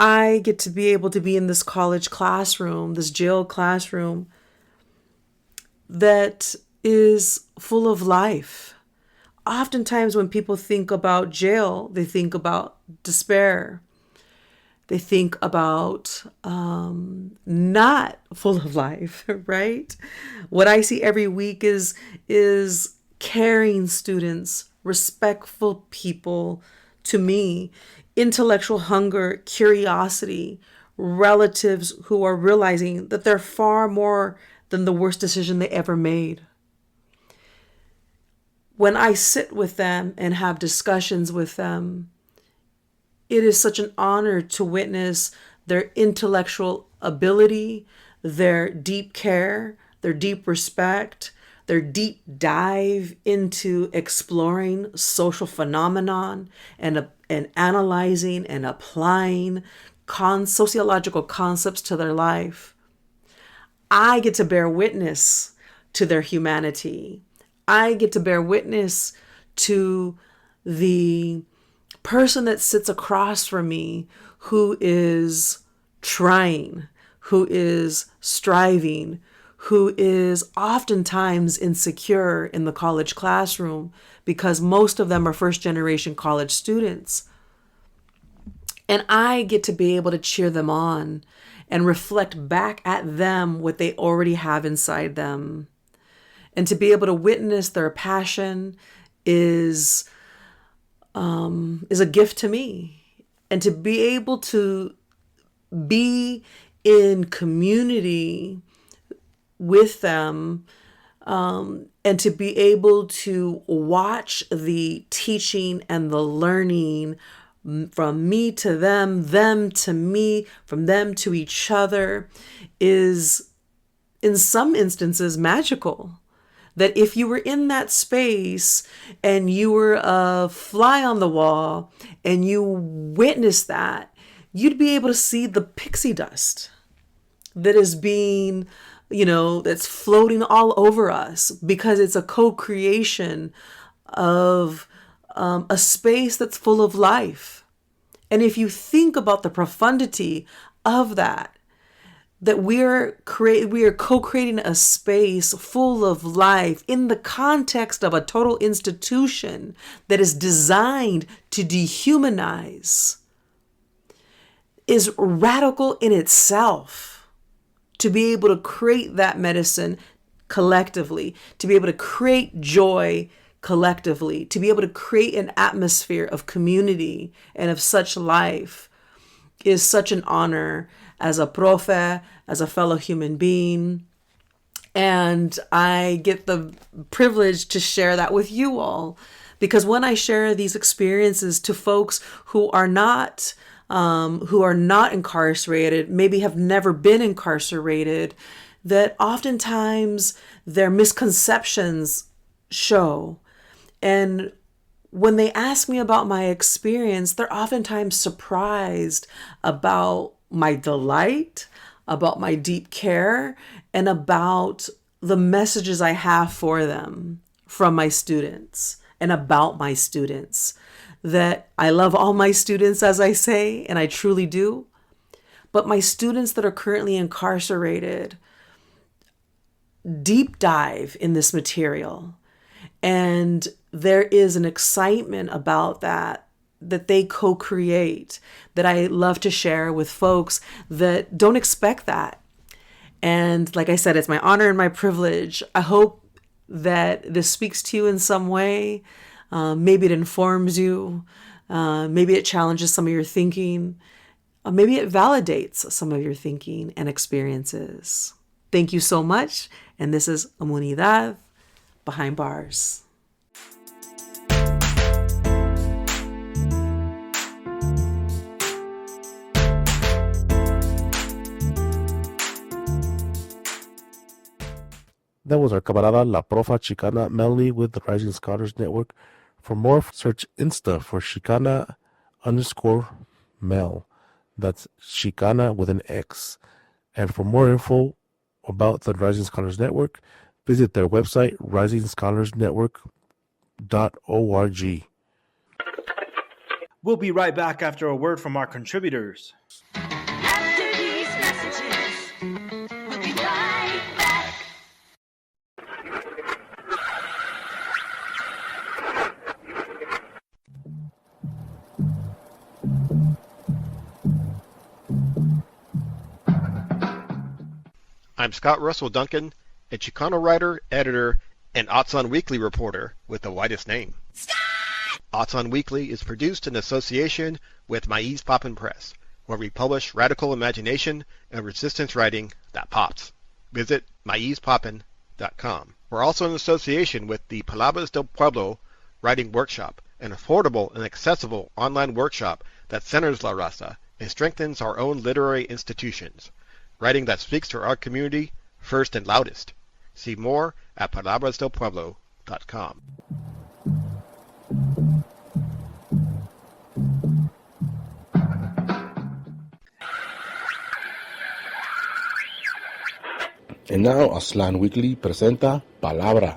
[SPEAKER 16] I get to be able to be in this college classroom, this jail classroom that is full of life. Oftentimes when people think about jail, they think about despair. They think about not full of life, right? What I see every week is caring students, respectful people to me, intellectual hunger, curiosity, relatives who are realizing that they're far more than the worst decision they ever made. When I sit with them and have discussions with them, it is such an honor to witness their intellectual ability, their deep care, their deep respect, their deep dive into exploring social phenomenon and analyzing and applying sociological concepts to their life. I get to bear witness to their humanity. I get to bear witness to the person that sits across from me who is trying, who is striving, who is oftentimes insecure in the college classroom because most of them are first-generation college students. And I get to be able to cheer them on and reflect back at them what they already have inside them. And to be able to witness their passion is a gift to me. And to be able to be in community with them, and to be able to watch the teaching and the learning from me to them to me, from them to each other, is in some instances magical. That if you were in that space and you were a fly on the wall and you witnessed that, you'd be able to see the pixie dust that is being, that's floating all over us because it's a co-creation of a space that's full of life. And if you think about the profundity of that we are co-creating a space full of life in the context of a total institution that is designed to dehumanize, is radical in itself. To be able to create that medicine collectively, to be able to create joy collectively, to be able to create an atmosphere of community and of such life is such an honor as a profe, as a fellow human being. And I get the privilege to share that with you all. Because when I share these experiences to folks who are not incarcerated, maybe have never been incarcerated, that oftentimes their misconceptions show. And when they ask me about my experience, they're oftentimes surprised about my delight, about my deep care, and about the messages I have for them from my students and about my students. That I love all my students, as I say, and I truly do. But my students that are currently incarcerated deep dive in this material. And there is an excitement about that they co-create, that I love to share with folks that don't expect that. And like I said, it's my honor and my privilege. I hope that this speaks to you in some way. Maybe it informs you. Maybe it challenges some of your thinking. Maybe it validates some of your thinking and experiences. Thank you so much. And this is Amunidad Behind Bars.
[SPEAKER 4] That was our camarada La Profa Chicana Melanie with the Rising Scholars Network. For more, search Insta for Chicana_Mel. That's Chicana with an X. And for more info about the Rising Scholars Network, visit their website, risingscholarsnetwork.org.
[SPEAKER 8] We'll be right back after a word from our contributors.
[SPEAKER 9] After these messages, we'll be right back.
[SPEAKER 10] I'm Scott Russell Duncan, a Chicano writer, editor, and AztlanWeekly reporter with the widest name. AztlanWeekly is produced in association with Maíz Poppin' Press, where we publish radical imagination and resistance writing that pops. Visit maizpoppin.com. We're also in association with the Palabras del Pueblo Writing Workshop, an affordable and accessible online workshop that centers La Raza and strengthens our own literary institutions. Writing that speaks to our community first and loudest. See more at palabrasdelpueblo.com.
[SPEAKER 4] And now Aztlan Weekly presenta Palabra.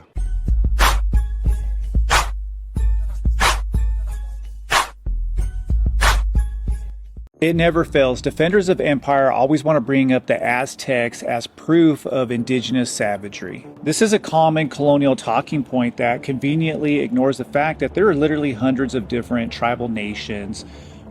[SPEAKER 17] It never fails. Defenders of empire always want to bring up the Aztecs as proof of indigenous savagery. This is a common colonial talking point that conveniently ignores the fact that there are literally hundreds of different tribal nations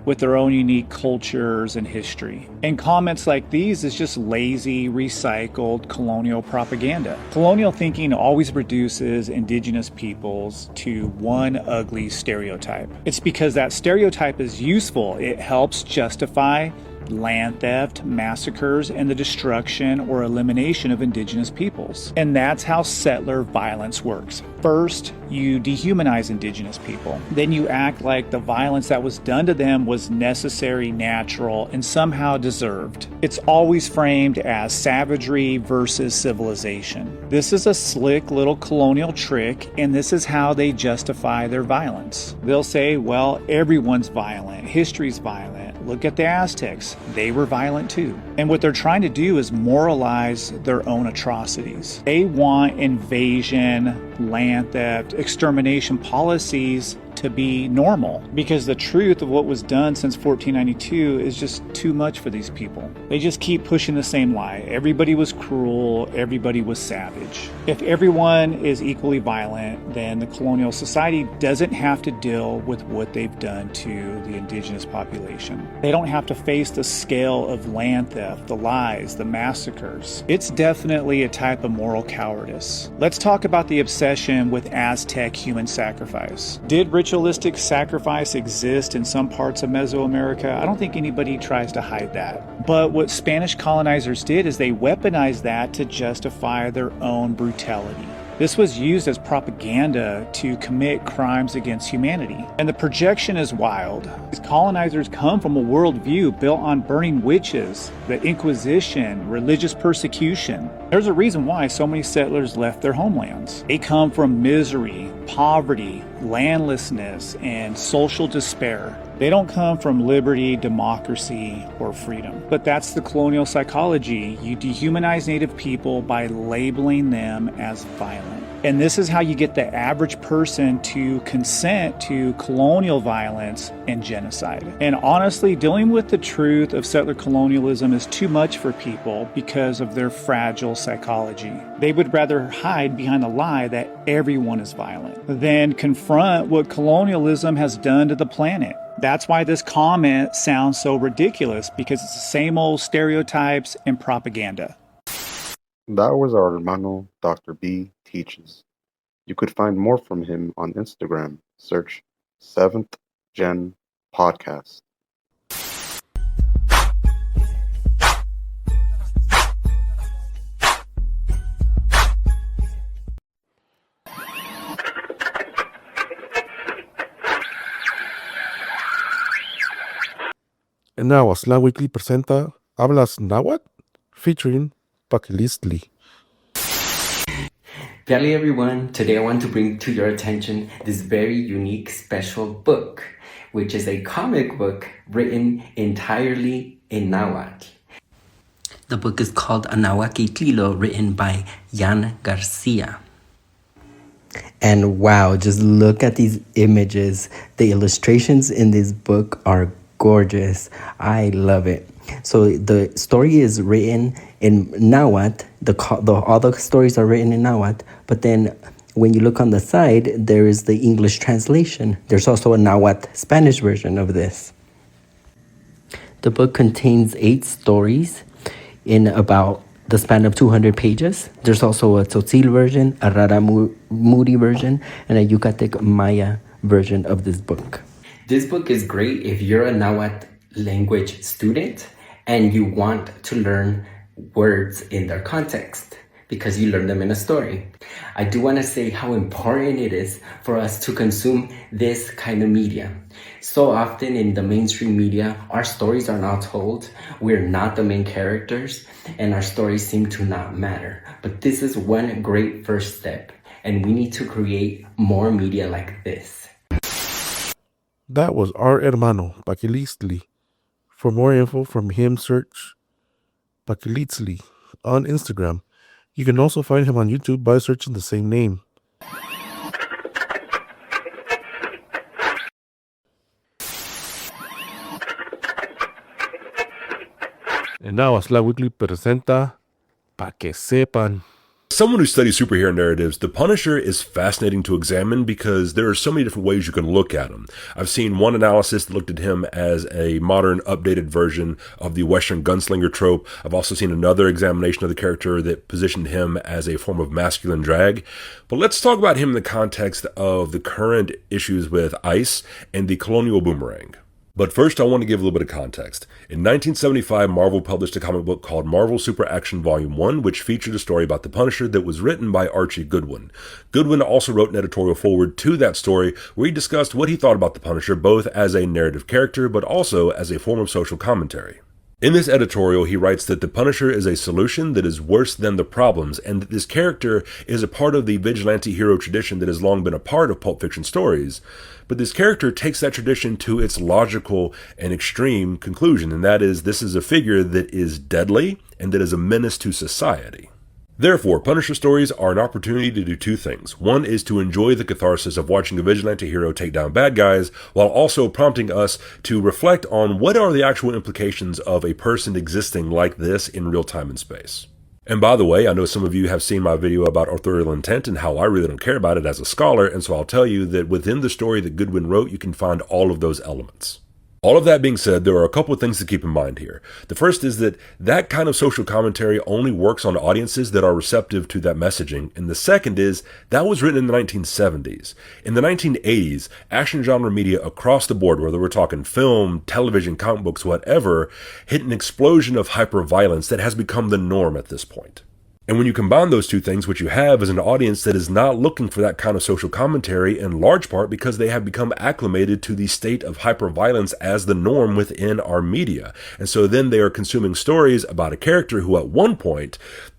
[SPEAKER 17] with their own unique cultures and history. And comments like these is just lazy, recycled colonial propaganda. Colonial thinking always reduces indigenous peoples to one ugly stereotype. It's because that stereotype is useful. It helps justify land theft, massacres, and the destruction or elimination of indigenous peoples. And that's how settler violence works. First, you dehumanize indigenous people. Then you act like the violence that was done to them was necessary, natural, and somehow deserved. It's always framed as savagery versus civilization. This is a slick little colonial trick, and this is how they justify their violence. They'll say, well, everyone's violent, history's violent. Look at the Aztecs. They were violent too. And what they're trying to do is moralize their own atrocities. They want invasion, land theft, extermination policies to be normal, because the truth of what was done since 1492 is just too much for these people. They just keep pushing the same lie. Everybody was cruel, everybody was savage. If everyone is equally violent, then the colonial society doesn't have to deal with what they've done to the indigenous population. They don't have to face the scale of land theft, the lies, the massacres. It's definitely a type of moral cowardice. Let's talk about the obsession with Aztec human sacrifice. Did ritualistic sacrifice exist in some parts of Mesoamerica? I don't think anybody tries to hide that. But what Spanish colonizers did is they weaponized that to justify their own brutality. This was used as propaganda to commit crimes against humanity. And the projection is wild. These colonizers come from a worldview built on burning witches, the Inquisition, religious persecution. There's a reason why so many settlers left their homelands. They come from misery, poverty, landlessness, and social despair. They don't come from liberty, democracy, or freedom. But that's the colonial psychology. You dehumanize native people by labeling them as violent. And this is how you get the average person to consent to colonial violence and genocide. And honestly, dealing with the truth of settler colonialism is too much for people because of their fragile psychology. They would rather hide behind the lie that everyone is violent than confront what colonialism has done to the planet. That's why this comment sounds so ridiculous, because it's the same old stereotypes and propaganda.
[SPEAKER 11] That was our hermano, Dr. B Teaches. You could find more from him on Instagram. Search 7th Gen Podcast.
[SPEAKER 4] And now Aztlan Weekly presenta Hablas Nahuatl featuring Pakilistli.
[SPEAKER 18] Hello everyone, today I want to bring to your attention this very unique special book, which is a comic book written entirely in Nahuatl. The book is called Anahuaquitlilo, written by Jan Garcia. And wow, just look at these images. The illustrations in this book are gorgeous. I love it. So the story is written in Nahuatl. All the stories are written in Nahuatl. But then when you look on the side, there is the English translation. There's also a Nahuatl Spanish version of this. The book contains 8 stories in about the span of 200 pages. There's also a Tzotzil version, a Raramuri version, and a Yucatec Maya version of this book. This book is great if you're a Nahuatl language student and you want to learn words in their context because you learn them in a story. I do want to say how important it is for us to consume this kind of media. So often in the mainstream media, our stories are not told. We're not the main characters, and our stories seem to not matter. But this is one great first step, and we need to create more media like this.
[SPEAKER 4] That was our hermano, Paquilitzli. For more info from him, search Paquilitzli on Instagram. You can also find him on YouTube by searching the same name. And now AztlanWeekly presenta Pa Que Sepan.
[SPEAKER 19] Someone who studies superhero narratives, The Punisher is fascinating to examine because there are so many different ways you can look at him. I've seen one analysis that looked at him as a modern, updated version of the Western gunslinger trope. I've also seen another examination of the character that positioned him as a form of masculine drag. But let's talk about him in the context of the current issues with ICE and the colonial boomerang. But first, I want to give a little bit of context. In 1975, Marvel published a comic book called Marvel Super Action Volume 1, which featured a story about the Punisher that was written by Archie Goodwin. Goodwin also wrote an editorial forward to that story where he discussed what he thought about the Punisher, both as a narrative character, but also as a form of social commentary. In this editorial, he writes that the Punisher is a solution that is worse than the problems, and that this character is a part of the vigilante hero tradition that has long been a part of pulp fiction stories. But this character takes that tradition to its logical and extreme conclusion, and that is, this is a figure that is deadly and that is a menace to society. Therefore, Punisher stories are an opportunity to do two things. One is to enjoy the catharsis of watching a vigilante hero take down bad guys, while also prompting us to reflect on what are the actual implications of a person existing like this in real time and space. And by the way, I know some of you have seen my video about authorial intent and how I really don't care about it as a scholar, and so I'll tell you that within the story that Goodwin wrote, you can find all of those elements. All of that being said, there are a couple of things to keep in mind here. The first is that that kind of social commentary only works on audiences that are receptive to that messaging. And the second is that was written in the 1970s. In the 1980s, action genre media across the board, whether we're talking film, television, comic books, whatever, hit an explosion of hyper-violence that has become the norm at this point. And when you combine those two things, what you have is an audience that is not looking for that kind of social commentary, in large part because they have become acclimated to the state of hyperviolence as the norm within our media. And so then they are consuming stories about a character who at one point,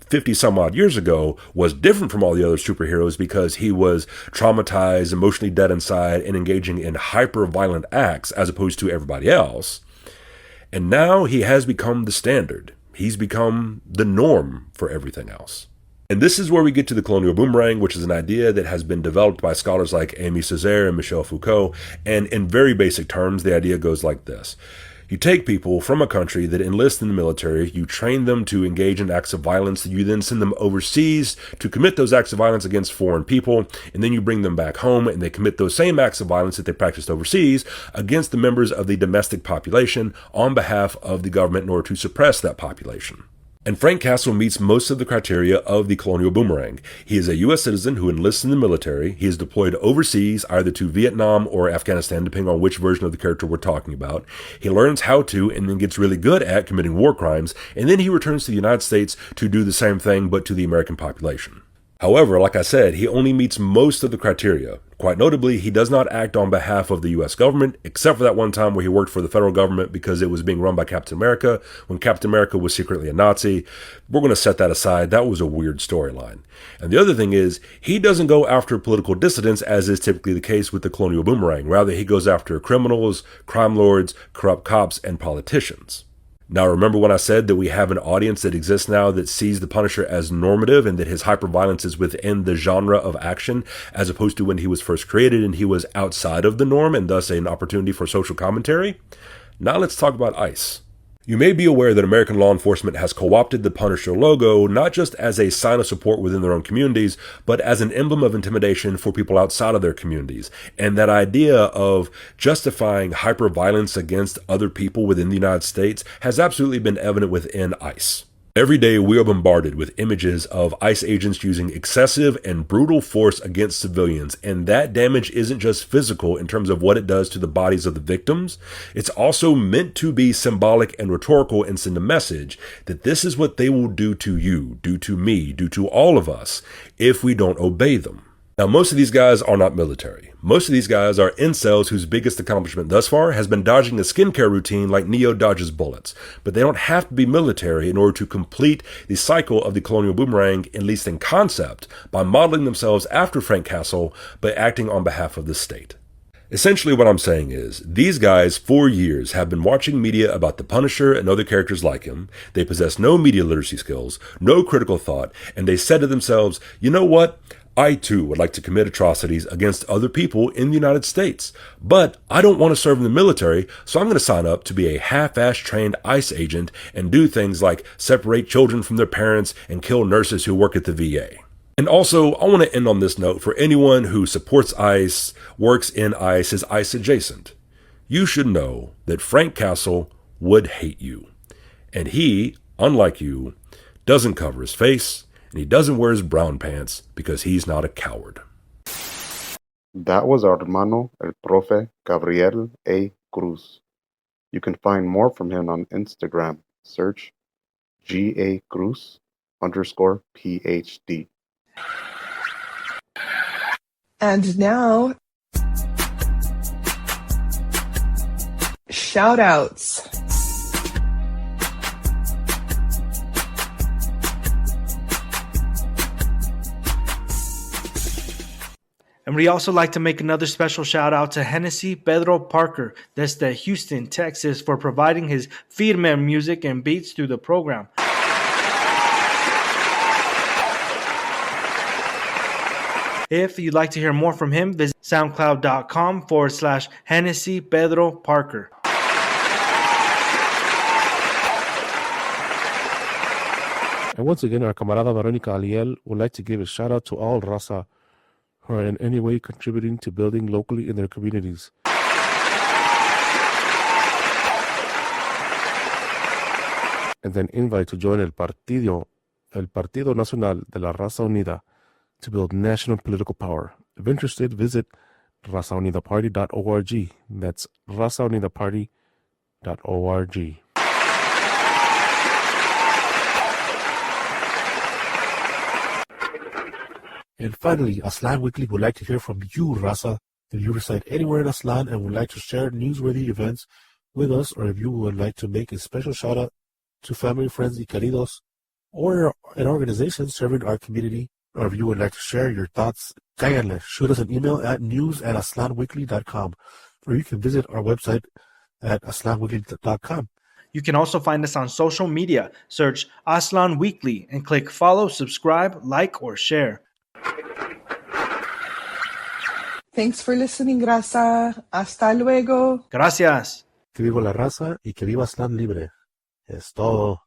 [SPEAKER 19] 50 some odd years ago, was different from all the other superheroes because he was traumatized, emotionally dead inside, and engaging in hyper-violent acts as opposed to everybody else. And now he has become the standard. He's become the norm for everything else. And this is where we get to the colonial boomerang, which is an idea that has been developed by scholars like Aimé Césaire and Michel Foucault. And in very basic terms, the idea goes like this. You take people from a country that enlist in the military, you train them to engage in acts of violence, you then send them overseas to commit those acts of violence against foreign people, and then you bring them back home and they commit those same acts of violence that they practiced overseas against the members of the domestic population on behalf of the government in order to suppress that population. And Frank Castle meets most of the criteria of the colonial boomerang. He is a U.S. citizen who enlists in the military. He is deployed overseas, either to Vietnam or Afghanistan, depending on which version of the character we're talking about. He learns how to and then gets really good at committing war crimes, and then he returns to the United States to do the same thing, but to the American population. However, like I said, he only meets most of the criteria. Quite notably, he does not act on behalf of the U.S. government, except for that one time where he worked for the federal government because it was being run by Captain America, when Captain America was secretly a Nazi. We're going to set that aside. That was a weird storyline. And the other thing is, he doesn't go after political dissidents, as is typically the case with the colonial boomerang. Rather, he goes after criminals, crime lords, corrupt cops, and politicians. Now, remember when I said that we have an audience that exists now that sees the Punisher as normative and that his hyperviolence is within the genre of action, as opposed to when he was first created and he was outside of the norm and thus an opportunity for social commentary? Now let's talk about ICE. You may be aware that American law enforcement has co-opted the Punisher logo not just as a sign of support within their own communities, but as an emblem of intimidation for people outside of their communities. And that idea of justifying hyper-violence against other people within the United States has absolutely been evident within ICE. Every day we are bombarded with images of ICE agents using excessive and brutal force against civilians, and that damage isn't just physical in terms of what it does to the bodies of the victims. It's also meant to be symbolic and rhetorical and send a message that this is what they will do to you, do to me, do to all of us if we don't obey them. Now, most of these guys are not military. Most of these guys are incels whose biggest accomplishment thus far has been dodging a skincare routine like Neo dodges bullets. But they don't have to be military in order to complete the cycle of the colonial boomerang, at least in concept, by modeling themselves after Frank Castle, but acting on behalf of the state. Essentially what I'm saying is, these guys for years have been watching media about the Punisher and other characters like him. They possess no media literacy skills, no critical thought, and they said to themselves, you know what? I too would like to commit atrocities against other people in the United States, but I don't want to serve in the military, so I'm going to sign up to be a half-ass trained ICE agent and do things like separate children from their parents and kill nurses who work at the VA. And also, I want to end on this note for anyone who supports ICE, works in ICE, is ICE adjacent. You should know that Frank Castle would hate you. And he, unlike you, doesn't cover his face, and he doesn't wear his brown pants because he's not a coward.
[SPEAKER 11] That was our hermano, el profe Gabriel A. Cruz. You can find more from him on Instagram. Search GA Cruz _PhD.
[SPEAKER 1] And now, shout outs.
[SPEAKER 8] And we also like to make another special shout out to Hennessy Pedro Parker, desde Houston, Texas, for providing his firme music and beats through the program. If you'd like to hear more from him, visit soundcloud.com/Hennessy Pedro Parker.
[SPEAKER 4] And once again, our camarada Veronica Aliel would like to give a shout out to all Raza who are in any way contributing to building locally in their communities. And then invite to join El Partido Nacional de la Raza Unida to build national political power. If interested, visit razaunidaparty.org. That's razaunidaparty.org. And finally, Aztlan Weekly would like to hear from you, Raza. If you reside anywhere in Aztlan and would like to share newsworthy events with us, or if you would like to make a special shout out to family, friends, y queridos, or an organization serving our community, or if you would like to share your thoughts, cáiganle. Shoot us an email at news@aztlanweekly.com, or you can visit our website at aztlanweekly.com.
[SPEAKER 8] You can also find us on social media. Search Aztlan Weekly and click follow, subscribe, like, or share.
[SPEAKER 1] Thanks for listening, Raza. Hasta luego.
[SPEAKER 8] Gracias.
[SPEAKER 4] Que viva la raza y que viva Aztlan libre. Es todo.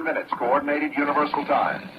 [SPEAKER 2] Minutes, Coordinated Universal Time.